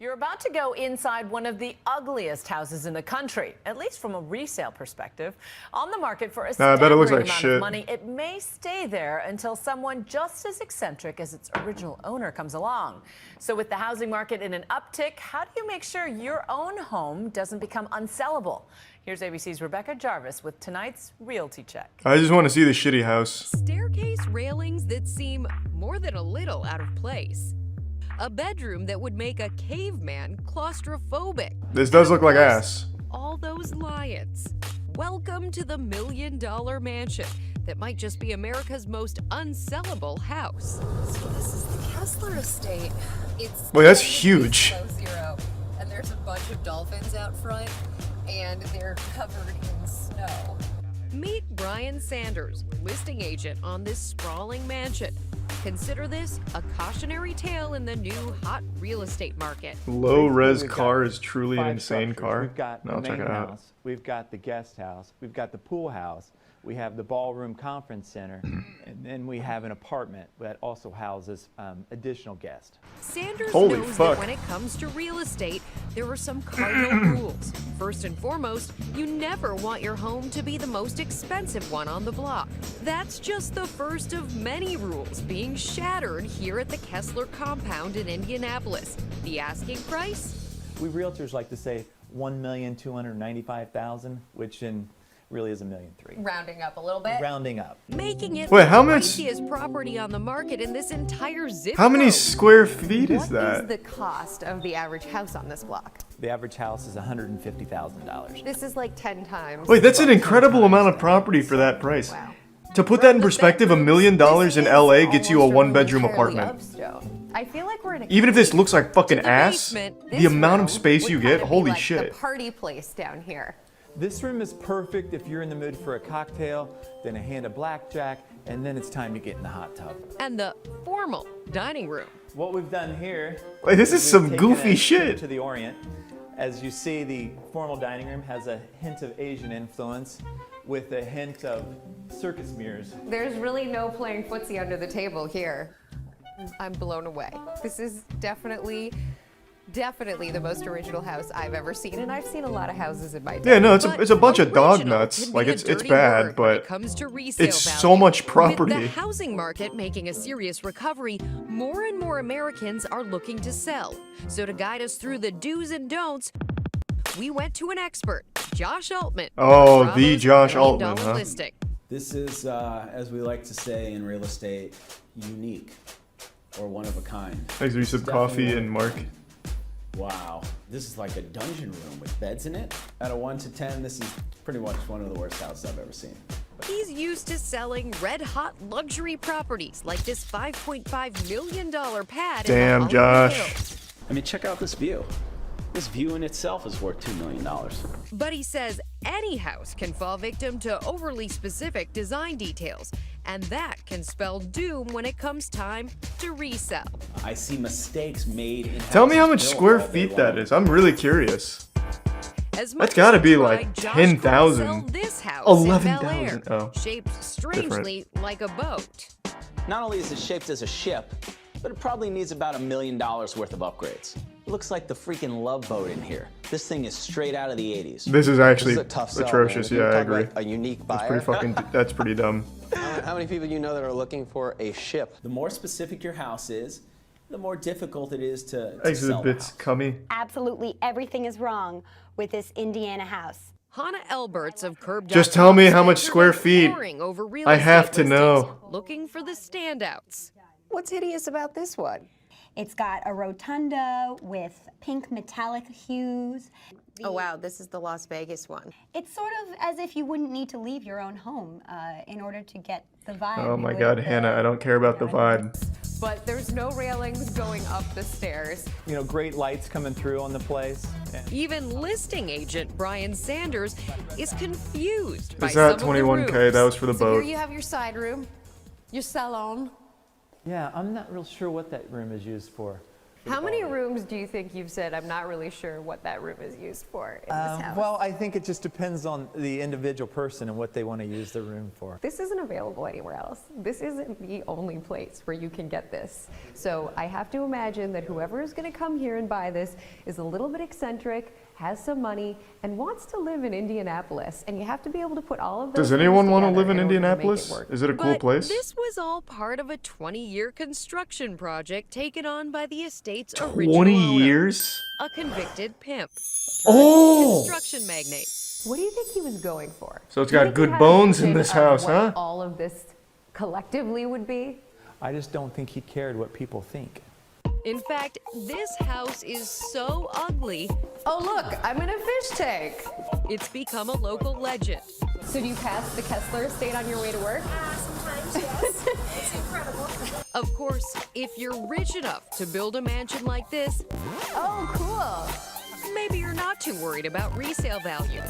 You're about to go inside one of the ugliest houses in the country, at least from a resale perspective. On the market for a staggering amount of money, it may stay there until someone just as eccentric as its original owner comes along. So with the housing market in an uptick, how do you make sure your own home doesn't become unsellable? Here's ABC's Rebecca Jarvis with tonight's Realty Check. I just want to see the shitty house. Staircase railings that seem more than a little out of place. A bedroom that would make a caveman claustrophobic. This does look like ass. All those lions. Welcome to the $1 million mansion that might just be America's most unsellable house. So this is the Kessler estate. It's Wait, that's huge. Zero, and there's a bunch of dolphins out front, and they're covered in snow. Meet Brian Sanders, listing agent on this sprawling mansion. Consider this a cautionary tale in the new hot real estate market. Low-res car is truly an insane car. We've got the main house, we've got the guest house, we've got the pool house, we have the ballroom conference center, and then we have an apartment that also houses additional guests. Sanders knows that when it comes to real estate, there are some cardinal rules. First and foremost, you never want your home to be the most expensive one on the block. That's just the first of many rules being shattered here at the Kessler compound in Indianapolis. The asking price? We realtors like to say $1,295,000, which really is $1.3 million. Rounding up a little bit. Rounding up. Making it Wait, how the much? priciest property on the market in this entire zip How many code. square feet is What that? is the cost of the average house on this block? The average house is $150,000. This is like 10 times. Wait, that's an incredible amount of property for that price. Wow. To put that in perspective, $1 million in LA gets you a one-bedroom apartment. I feel like we're in a Even if this looks like fucking the ass, basement, the this amount of room space would you kinda get, be holy like shit. The party place down here. This room is perfect if you're in the mood for a cocktail, then a hand of blackjack, and then it's time to get in the hot tub. And the formal dining room. What we've done here. Wait, this is we've some taken goofy a shit. trip to the Orient. As you see, the formal dining room has a hint of Asian influence with a hint of circus mirrors. There's really no playing footsie under the table here. I'm blown away. This is definitely the most original house I've ever seen, and I've seen a lot of houses in my day. Yeah, no, it's a bunch of dog Original nuts. can Like be a it's dirty bad, word when it but comes to resale it's value. so much With property. the housing market making a serious recovery, more and more Americans are looking to sell. So to guide us through the do's and don'ts, we went to an expert, Josh Altman. Oh, from the Bravo's Josh $1 million Altman, huh? listing. This is, as we like to say in real estate, unique or one of a kind. Thanks for some coffee and Mark. Wow, this is like a dungeon room with beds in it. Out of 1 to 10, this is pretty much one of the worst houses I've ever seen. He's used to selling red-hot luxury properties like this $5.5 million pad. Damn, in the Hollywood Josh. Hills. I mean, check out this view. This view in itself is worth $2 million. But he says any house can fall victim to overly specific design details, and that can spell doom when it comes time to resell. I see mistakes made in Tell me how much houses built square all day feet that long. is. I'm really curious. As That's gotta be like Josh 10,000. couldn't sell this house 11,000. in Bel Air, Oh, shaped strangely like a boat. Not only is it shaped as a ship, but it probably needs about $1 million worth of upgrades. It looks like the freaking Love Boat in here. This thing is straight out of the 80s. this is actually This is a tough sell, atrocious. man. Yeah, I You're agree. talking about a unique buyer. That's pretty fucking. That's pretty dumb. How many people you know that are looking for a ship? The more specific your house is, the more difficult it is to Thanks for the sell the bits, house. cummy. Absolutely everything is wrong with this Indiana house. Hannah Elberts of Curb. Just tell me how much square feet. I have to know. Looking for the standouts. What's hideous about this one? It's got a rotunda with pink metallic hues. Oh wow, this is the Las Vegas one. It's sort of as if you wouldn't need to leave your own home in order to get the vibe. Oh my with God, the- Hannah, I don't care about the vibe. But there's no railings going up the stairs. You know, great lights coming through on the place. And Even listing agent Brian Sanders is confused by Is some that of the 21K? rooms. That was for the So here boat. you have your side room, your salon. yeah, I'm not real sure what that room is used for. How many rooms do you think you've said, I'm not really sure what that room is used for in this house? Well, I think it just depends on the individual person and what they want to use the room for. This isn't available anywhere else. This isn't the only place where you can get this. So I have to imagine that whoever is going to come here and buy this is a little bit eccentric, has some money, and wants to live in Indianapolis. And you have to be able to put all of those. Does anyone want to live in Indianapolis? Is it a cool place? This was all part of a 20-year construction project taken on by the estate's original 20 owner, years? a convicted pimp. Oh! Construction magnate. What do you think he was going for? So it's Do you got think he good had a bones in vision this of house, what huh? all of this collectively would be? I just don't think he cared what people think. In fact, this house is so ugly, Oh, look, I'm in a fish tank. it's become a local legend. So do you pass the Kessler estate on your way to work? Sometimes, yes. It's incredible. Of course, if you're rich enough to build a mansion like this, Oh, cool. maybe you're not too worried about resale value.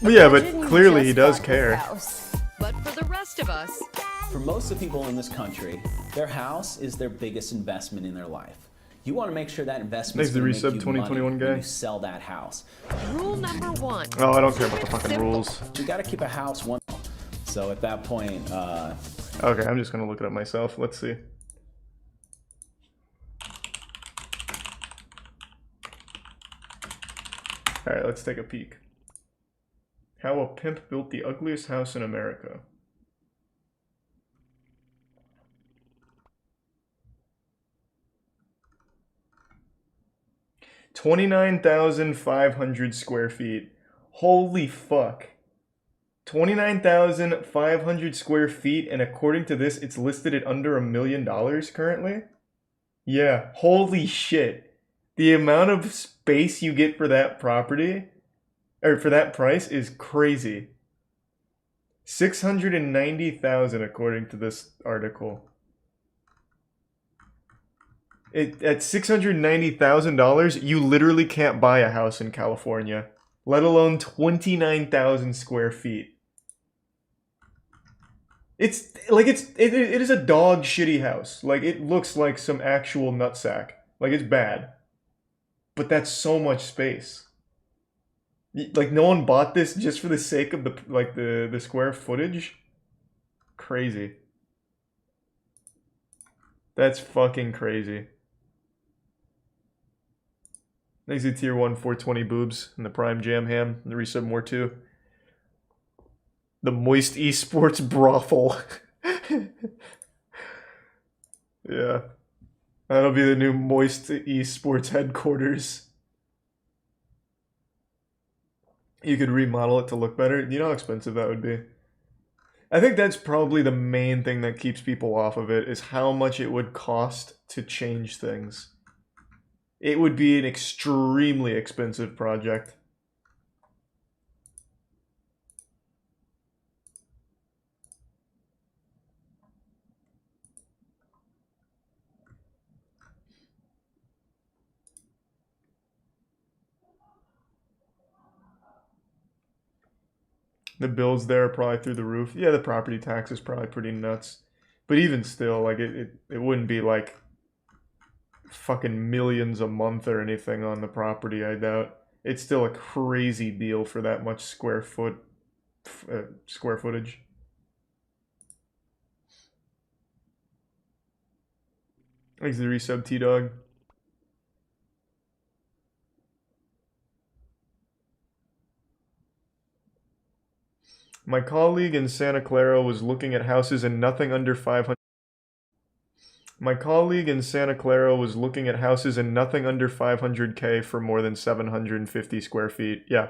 Well, yeah, but Imagine you clearly just he does bought this care. house. But for the rest of us, For most of the people in this country, their house is their biggest investment in their life. You want to make sure that investment is Thanks going to to make Resub you 2021 money when guy. you sell that house. rule number one. Oh, I don't care about the fucking Simple. rules. You got to keep a house one. So at that point, Okay, I'm just gonna look it up myself. Let's see. Alright, let's take a peek. How a pimp built the ugliest house in America. $29,500 square feet. Holy fuck. 29,500 square feet, and according to this, it's listed at under $1 million currently? Yeah, holy shit. The amount of space you get for that property, or for that price, is crazy. 690,000 according to this article. At $690,000, you literally can't buy a house in California, let alone 29,000 square feet. It is a dog shitty house. Like, it looks like some actual nutsack. Like, it's bad. But that's so much space. Like, no one bought this just for the sake of the square footage? Crazy. That's fucking crazy. Thanks to Tier 1 420 boobs and the Prime Jam Ham and the Resub more too. The Moist Esports brothel. Yeah. That'll be the new Moist Esports headquarters. You could remodel it to look better. You know how expensive that would be? I think that's probably the main thing that keeps people off of it, is how much it would cost to change things. It would be an extremely expensive project. The bills there are probably through the roof. Yeah, the property tax is probably pretty nuts. But even still, like, it wouldn't be like fucking millions a month or anything on the property, I doubt. It's still a crazy deal for that much square footage. Thanks to the resub, T-Dog. My colleague in Santa Clara was looking at houses in nothing under 500. My colleague in Santa Clara was looking at houses in nothing under 500K for more than 750 square feet. Yeah,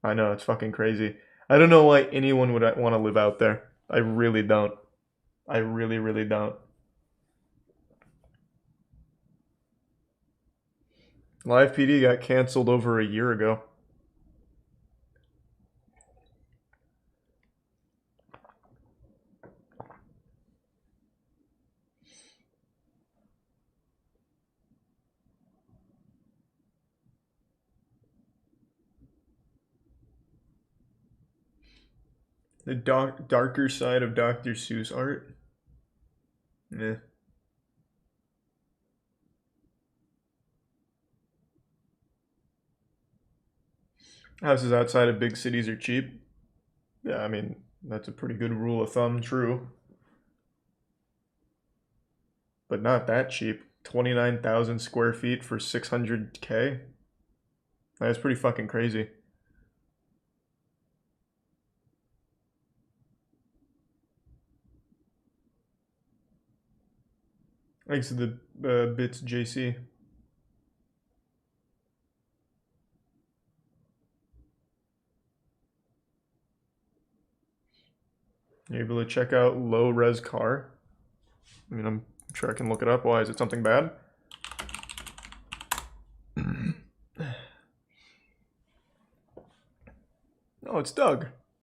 I know, it's fucking crazy. I don't know why anyone would want to live out there. I really don't. I really, really don't. Live PD got canceled over a year ago. The darker side of Dr. Seuss art? Eh. Houses outside of big cities are cheap. Yeah, I mean, that's a pretty good rule of thumb, true. But not that cheap. 29,000 square feet for 600K? That's pretty fucking crazy. Thanks to the bits, JC. You're able to check out low res car. I mean, I'm sure I can look it up. Why? Is it something bad? Oh, it's Doug.